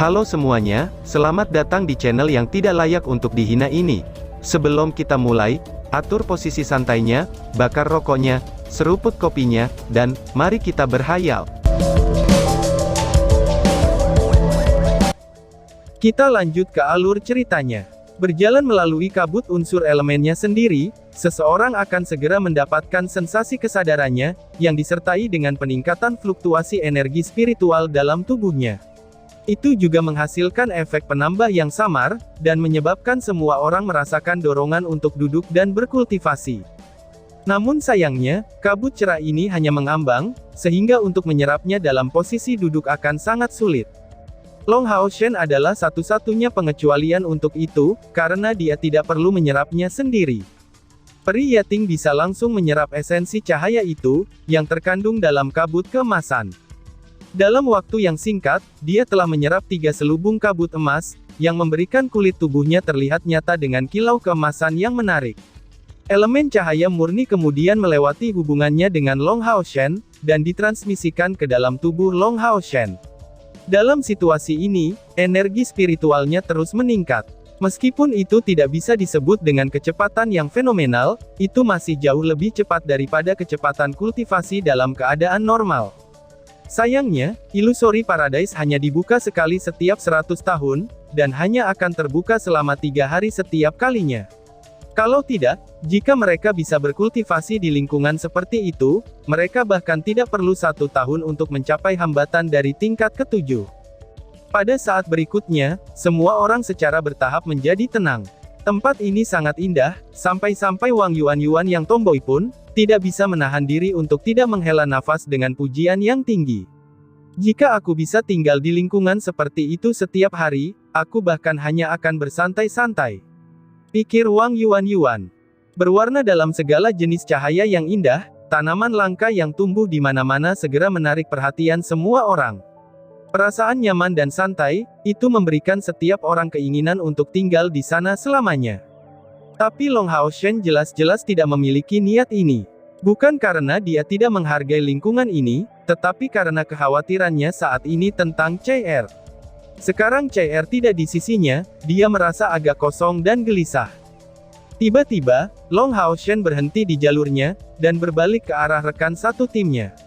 Halo semuanya, selamat datang di channel yang tidak layak untuk dihina ini. Sebelum kita mulai, atur posisi santainya, bakar rokoknya, seruput kopinya, dan mari kita berhayal. Kita lanjut ke alur ceritanya. Berjalan melalui kabut unsur elemennya sendiri, seseorang akan segera mendapatkan sensasi kesadarannya, yang disertai dengan peningkatan fluktuasi energi spiritual dalam tubuhnya. Itu juga menghasilkan efek penambah yang samar, dan menyebabkan semua orang merasakan dorongan untuk duduk dan berkultivasi. Namun sayangnya, kabut cerah ini hanya mengambang, sehingga untuk menyerapnya dalam posisi duduk akan sangat sulit. Long Hao Shen adalah satu-satunya pengecualian untuk itu, karena dia tidak perlu menyerapnya sendiri. Peri Yating bisa langsung menyerap esensi cahaya itu, yang terkandung dalam kabut keemasan. Dalam waktu yang singkat, dia telah menyerap 3 selubung kabut emas, yang memberikan kulit tubuhnya terlihat nyata dengan kilau keemasan yang menarik. Elemen cahaya murni kemudian melewati hubungannya dengan Long Hao Shen, dan ditransmisikan ke dalam tubuh Long Hao Shen. Dalam situasi ini, energi spiritualnya terus meningkat. Meskipun itu tidak bisa disebut dengan kecepatan yang fenomenal, itu masih jauh lebih cepat daripada kecepatan kultivasi dalam keadaan normal. Sayangnya, Illusory Paradise hanya dibuka sekali setiap 100 tahun, dan hanya akan terbuka selama 3 hari setiap kalinya. Kalau tidak, jika mereka bisa berkultivasi di lingkungan seperti itu, mereka bahkan tidak perlu 1 tahun untuk mencapai hambatan dari tingkat ke-7. Pada saat berikutnya, semua orang secara bertahap menjadi tenang. Tempat ini sangat indah, sampai-sampai Wang Yuan yang tomboy pun, tidak bisa menahan diri untuk tidak menghela nafas dengan pujian yang tinggi. Jika aku bisa tinggal di lingkungan seperti itu setiap hari, aku bahkan hanya akan bersantai-santai. Pikir Wang Yuan. Berwarna dalam segala jenis cahaya yang indah, tanaman langka yang tumbuh di mana-mana segera menarik perhatian semua orang. Perasaan nyaman dan santai, itu memberikan setiap orang keinginan untuk tinggal di sana selamanya. Tapi Long Hao Shen jelas-jelas tidak memiliki niat ini. Bukan karena dia tidak menghargai lingkungan ini, tetapi karena kekhawatirannya saat ini tentang CR. Sekarang CR tidak di sisinya, dia merasa agak kosong dan gelisah. Tiba-tiba, Long Hao Shen berhenti di jalurnya, dan berbalik ke arah rekan satu timnya.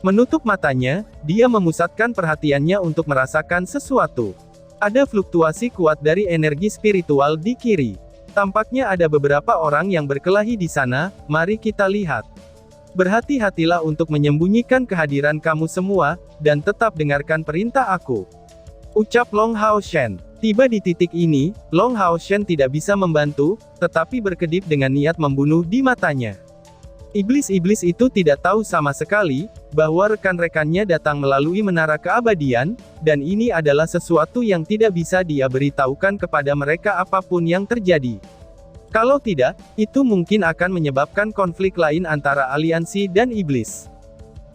Menutup matanya, dia memusatkan perhatiannya untuk merasakan sesuatu. Ada fluktuasi kuat dari energi spiritual di kiri. Tampaknya ada beberapa orang yang berkelahi di sana, mari kita lihat. Berhati-hatilah untuk menyembunyikan kehadiran kamu semua, dan tetap dengarkan perintah aku. Ucap Long Hao Shen. Tiba di titik ini, Long Hao Shen tidak bisa membantu, tetapi berkedip dengan niat membunuh di matanya. Iblis-iblis itu tidak tahu sama sekali, bahwa rekan-rekannya datang melalui menara keabadian, dan ini adalah sesuatu yang tidak bisa dia beritahukan kepada mereka apapun yang terjadi. Kalau tidak, itu mungkin akan menyebabkan konflik lain antara aliansi dan iblis.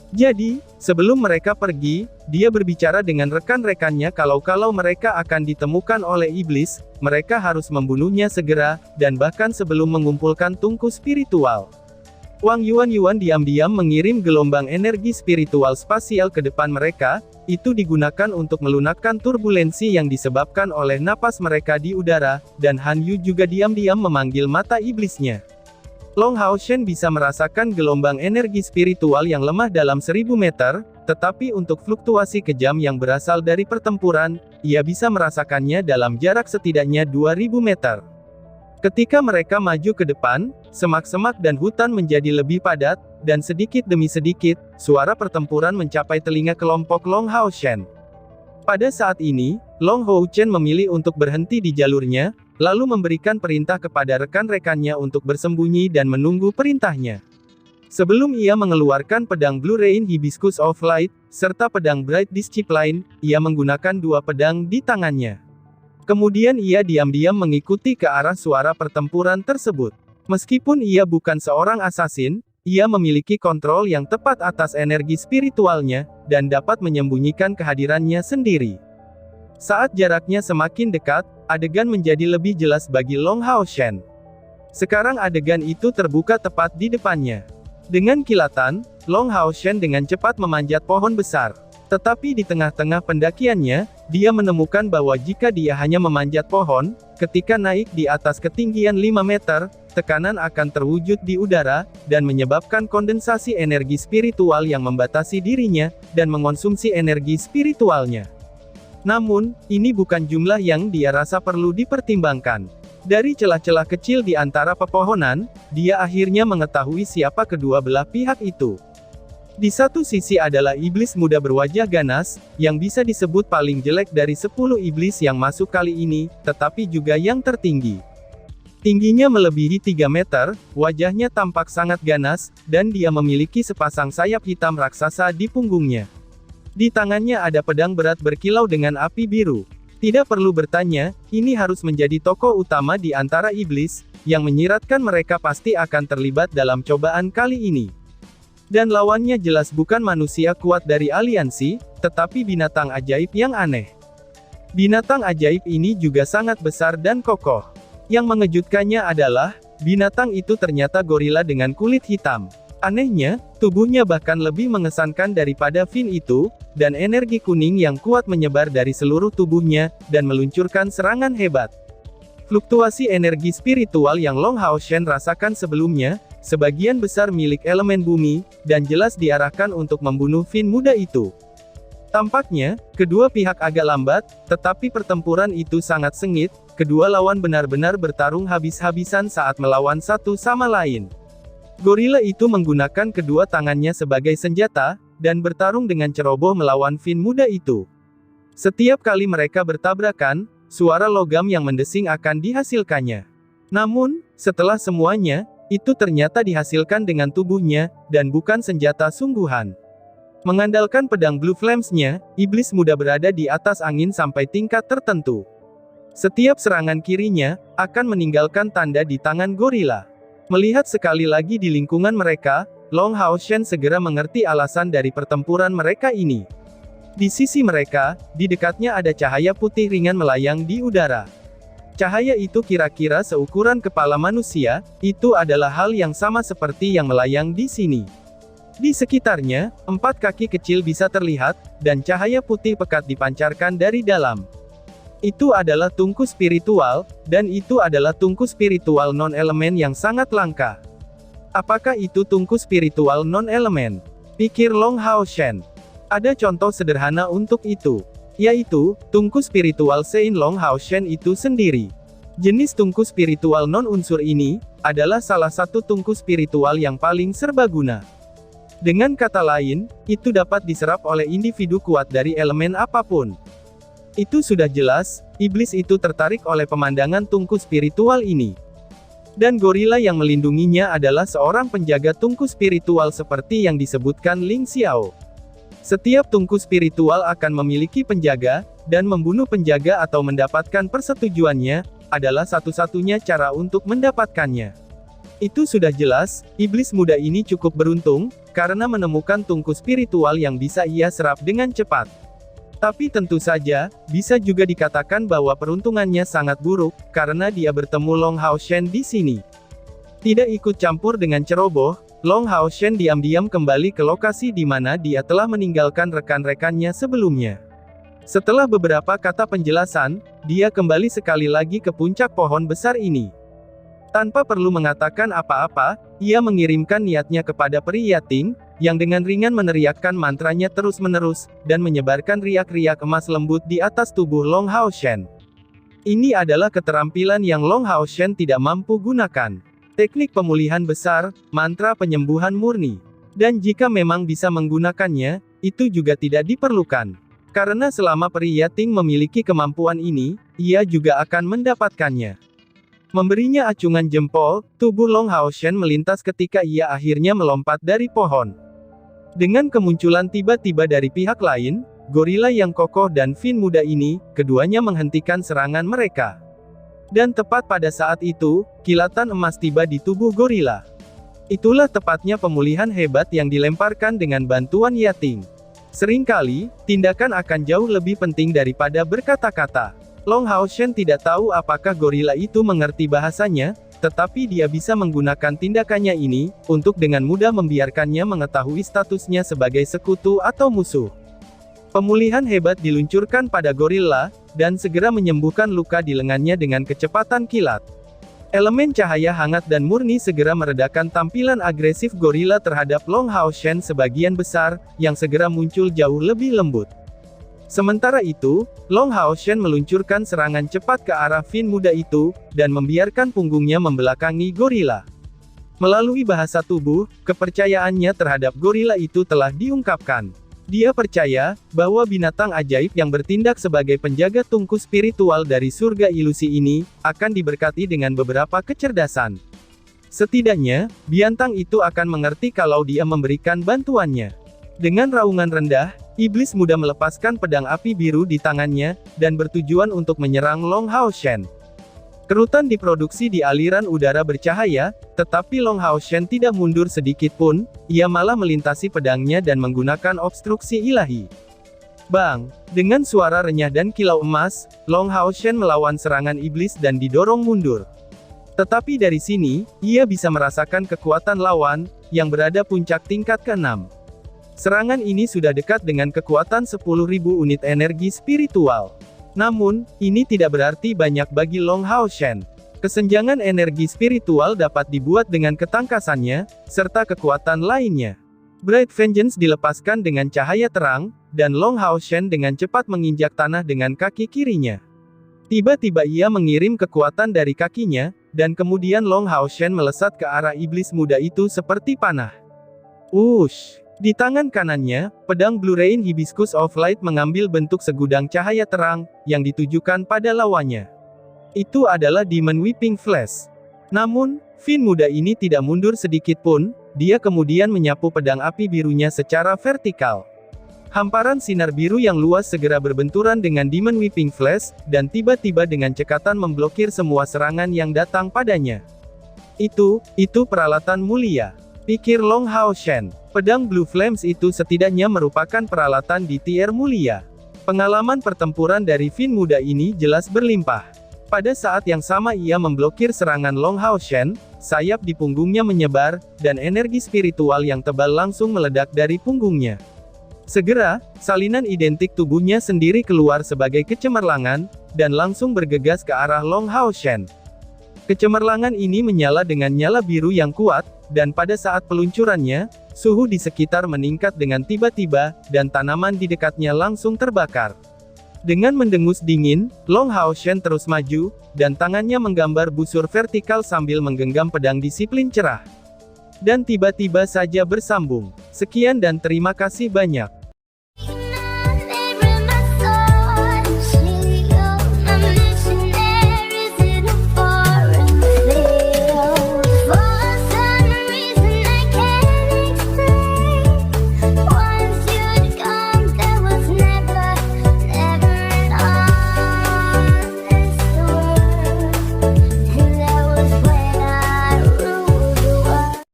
Jadi, sebelum mereka pergi, dia berbicara dengan rekan-rekannya kalau mereka akan ditemukan oleh iblis, mereka harus membunuhnya segera, dan bahkan sebelum mengumpulkan tungku spiritual. Wang Yuan diam-diam mengirim gelombang energi spiritual spasial ke depan mereka, itu digunakan untuk melunakkan turbulensi yang disebabkan oleh napas mereka di udara, dan Han Yu juga diam-diam memanggil mata iblisnya. Long Hao Shen bisa merasakan gelombang energi spiritual yang lemah dalam 1000 meter, tetapi untuk fluktuasi kejam yang berasal dari pertempuran, ia bisa merasakannya dalam jarak setidaknya 2000 meter. Ketika mereka maju ke depan, semak-semak dan hutan menjadi lebih padat, dan sedikit demi sedikit, suara pertempuran mencapai telinga kelompok Long Hao Shen. Pada saat ini, Long Hao Shen memilih untuk berhenti di jalurnya, lalu memberikan perintah kepada rekan-rekannya untuk bersembunyi dan menunggu perintahnya. Sebelum ia mengeluarkan pedang Blue Rain Hibiscus of Light, serta pedang Bright Discipline, ia menggunakan 2 pedang di tangannya. Kemudian ia diam-diam mengikuti ke arah suara pertempuran tersebut. Meskipun ia bukan seorang assassin, ia memiliki kontrol yang tepat atas energi spiritualnya, dan dapat menyembunyikan kehadirannya sendiri. Saat jaraknya semakin dekat, adegan menjadi lebih jelas bagi Long Hao Shen. Sekarang adegan itu terbuka tepat di depannya. Dengan kilatan, Long Hao Shen dengan cepat memanjat pohon besar. Tetapi di tengah-tengah pendakiannya, dia menemukan bahwa jika dia hanya memanjat pohon, ketika naik di atas ketinggian 5 meter, tekanan akan terwujud di udara, dan menyebabkan kondensasi energi spiritual yang membatasi dirinya, dan mengonsumsi energi spiritualnya. Namun, ini bukan jumlah yang dia rasa perlu dipertimbangkan. Dari celah-celah kecil di antara pepohonan, dia akhirnya mengetahui siapa kedua belah pihak itu. Di satu sisi adalah iblis muda berwajah ganas, yang bisa disebut paling jelek dari 10 iblis yang masuk kali ini, tetapi juga yang tertinggi. Tingginya melebihi 3 meter, wajahnya tampak sangat ganas, dan dia memiliki sepasang sayap hitam raksasa di punggungnya. Di tangannya ada pedang berat berkilau dengan api biru. Tidak perlu bertanya, ini harus menjadi tokoh utama di antara iblis, yang menyiratkan mereka pasti akan terlibat dalam cobaan kali ini. Dan lawannya jelas bukan manusia kuat dari aliansi, tetapi binatang ajaib yang aneh. Binatang ajaib ini juga sangat besar dan kokoh. Yang mengejutkannya adalah, binatang itu ternyata gorila dengan kulit hitam. Anehnya, tubuhnya bahkan lebih mengesankan daripada Finn itu, dan energi kuning yang kuat menyebar dari seluruh tubuhnya, dan meluncurkan serangan hebat. Fluktuasi energi spiritual yang Long Hao Shen rasakan sebelumnya, sebagian besar milik elemen bumi, dan jelas diarahkan untuk membunuh Finn muda itu. Tampaknya, kedua pihak agak lambat, tetapi pertempuran itu sangat sengit, kedua lawan benar-benar bertarung habis-habisan saat melawan satu sama lain. Gorila itu menggunakan kedua tangannya sebagai senjata, dan bertarung dengan ceroboh melawan Finn muda itu. Setiap kali mereka bertabrakan, suara logam yang mendesing akan dihasilkannya. Namun, setelah semuanya, itu ternyata dihasilkan dengan tubuhnya, dan bukan senjata sungguhan. Mengandalkan pedang Blue Flames-nya, iblis muda berada di atas angin sampai tingkat tertentu. Setiap serangan kirinya, akan meninggalkan tanda di tangan gorila. Melihat sekali lagi di lingkungan mereka, Long Hao Shen segera mengerti alasan dari pertempuran mereka ini. Di sisi mereka, di dekatnya ada cahaya putih ringan melayang di udara. Cahaya itu kira-kira seukuran kepala manusia, itu adalah hal yang sama seperti yang melayang di sini. Di sekitarnya, 4 kaki kecil bisa terlihat, dan cahaya putih pekat dipancarkan dari dalam. Itu adalah tungku spiritual, dan itu adalah tungku spiritual non-elemen yang sangat langka. Apakah itu tungku spiritual non-elemen? Pikir Long Hao Shen. Ada contoh sederhana untuk itu, yaitu, tungku spiritual Sein Long Hao Shen itu sendiri. Jenis tungku spiritual non-unsur ini, adalah salah satu tungku spiritual yang paling serbaguna. Dengan kata lain, itu dapat diserap oleh individu kuat dari elemen apapun. Itu sudah jelas, iblis itu tertarik oleh pemandangan tungku spiritual ini. Dan gorila yang melindunginya adalah seorang penjaga tungku spiritual seperti yang disebutkan Ling Xiao. Setiap tungku spiritual akan memiliki penjaga, dan membunuh penjaga atau mendapatkan persetujuannya, adalah satu-satunya cara untuk mendapatkannya. Itu sudah jelas, iblis muda ini cukup beruntung, karena menemukan tungku spiritual yang bisa ia serap dengan cepat. Tapi tentu saja, bisa juga dikatakan bahwa peruntungannya sangat buruk, karena dia bertemu Long Hao Shen di sini. Tidak ikut campur dengan ceroboh, Long Hao Shen diam-diam kembali ke lokasi di mana dia telah meninggalkan rekan-rekannya sebelumnya. Setelah beberapa kata penjelasan, dia kembali sekali lagi ke puncak pohon besar ini. Tanpa perlu mengatakan apa-apa, ia mengirimkan niatnya kepada peri Yating, yang dengan ringan meneriakkan mantranya terus-menerus, dan menyebarkan riak-riak emas lembut di atas tubuh Long Hao Shen. Ini adalah keterampilan yang Long Hao Shen tidak mampu gunakan. Teknik pemulihan besar, mantra penyembuhan murni. Dan jika memang bisa menggunakannya, itu juga tidak diperlukan. Karena selama peri Yating memiliki kemampuan ini, ia juga akan mendapatkannya. Memberinya acungan jempol, tubuh Long Hao Shen melintas ketika ia akhirnya melompat dari pohon. Dengan kemunculan tiba-tiba dari pihak lain, gorila yang kokoh dan Finn muda ini, keduanya menghentikan serangan mereka. Dan tepat pada saat itu, kilatan emas tiba di tubuh gorila. Itulah tepatnya pemulihan hebat yang dilemparkan dengan bantuan Yating. Seringkali, tindakan akan jauh lebih penting daripada berkata-kata. Long Hao Shen tidak tahu apakah gorila itu mengerti bahasanya, tetapi dia bisa menggunakan tindakannya ini, untuk dengan mudah membiarkannya mengetahui statusnya sebagai sekutu atau musuh. Pemulihan hebat diluncurkan pada gorila, dan segera menyembuhkan luka di lengannya dengan kecepatan kilat. Elemen cahaya hangat dan murni segera meredakan tampilan agresif gorila terhadap Long Hao Shen sebagian besar, yang segera muncul jauh lebih lembut. Sementara itu, Long Hao Shen meluncurkan serangan cepat ke arah Fin muda itu, dan membiarkan punggungnya membelakangi gorila. Melalui bahasa tubuh, kepercayaannya terhadap gorila itu telah diungkapkan. Dia percaya, bahwa binatang ajaib yang bertindak sebagai penjaga tungku spiritual dari surga ilusi ini, akan diberkati dengan beberapa kecerdasan. Setidaknya, binatang itu akan mengerti kalau dia memberikan bantuannya. Dengan raungan rendah, iblis muda melepaskan pedang api biru di tangannya, dan bertujuan untuk menyerang Long Hao Shen. Kerutan diproduksi di aliran udara bercahaya, tetapi Long Hao Shen tidak mundur sedikit pun, ia malah melintasi pedangnya dan menggunakan obstruksi ilahi. Bang! Dengan suara renyah dan kilau emas, Long Hao Shen melawan serangan iblis dan didorong mundur. Tetapi dari sini, ia bisa merasakan kekuatan lawan, yang berada puncak tingkat ke-6. Serangan ini sudah dekat dengan kekuatan 10.000 unit energi spiritual. Namun, ini tidak berarti banyak bagi Long Hao Shen. Kesenjangan energi spiritual dapat dibuat dengan ketangkasannya, serta kekuatan lainnya. Bright Vengeance dilepaskan dengan cahaya terang, dan Long Hao Shen dengan cepat menginjak tanah dengan kaki kirinya. Tiba-tiba ia mengirim kekuatan dari kakinya, dan kemudian Long Hao Shen melesat ke arah iblis muda itu seperti panah. Wush! Di tangan kanannya, pedang Blue Rain Hibiscus of Light mengambil bentuk segudang cahaya terang, yang ditujukan pada lawannya. Itu adalah Demon Whipping Flash. Namun, Fin muda ini tidak mundur sedikit pun, dia kemudian menyapu pedang api birunya secara vertikal. Hamparan sinar biru yang luas segera berbenturan dengan Demon Whipping Flash, dan tiba-tiba dengan cekatan memblokir semua serangan yang datang padanya. Itu peralatan mulia, pikir Long Hao Shen. Pedang Blue Flames itu setidaknya merupakan peralatan di tier mulia. Pengalaman pertempuran dari Fin muda ini jelas berlimpah. Pada saat yang sama ia memblokir serangan Long Hao Shen, sayap di punggungnya menyebar, dan energi spiritual yang tebal langsung meledak dari punggungnya. Segera, salinan identik tubuhnya sendiri keluar sebagai kecemerlangan, dan langsung bergegas ke arah Long Hao Shen. Kecemerlangan ini menyala dengan nyala biru yang kuat, dan pada saat peluncurannya, suhu di sekitar meningkat dengan tiba-tiba, dan tanaman di dekatnya langsung terbakar. Dengan mendengus dingin, Long Hao Shen terus maju, dan tangannya menggambar busur vertikal sambil menggenggam pedang disiplin cerah. Dan tiba-tiba saja bersambung. Sekian dan terima kasih banyak.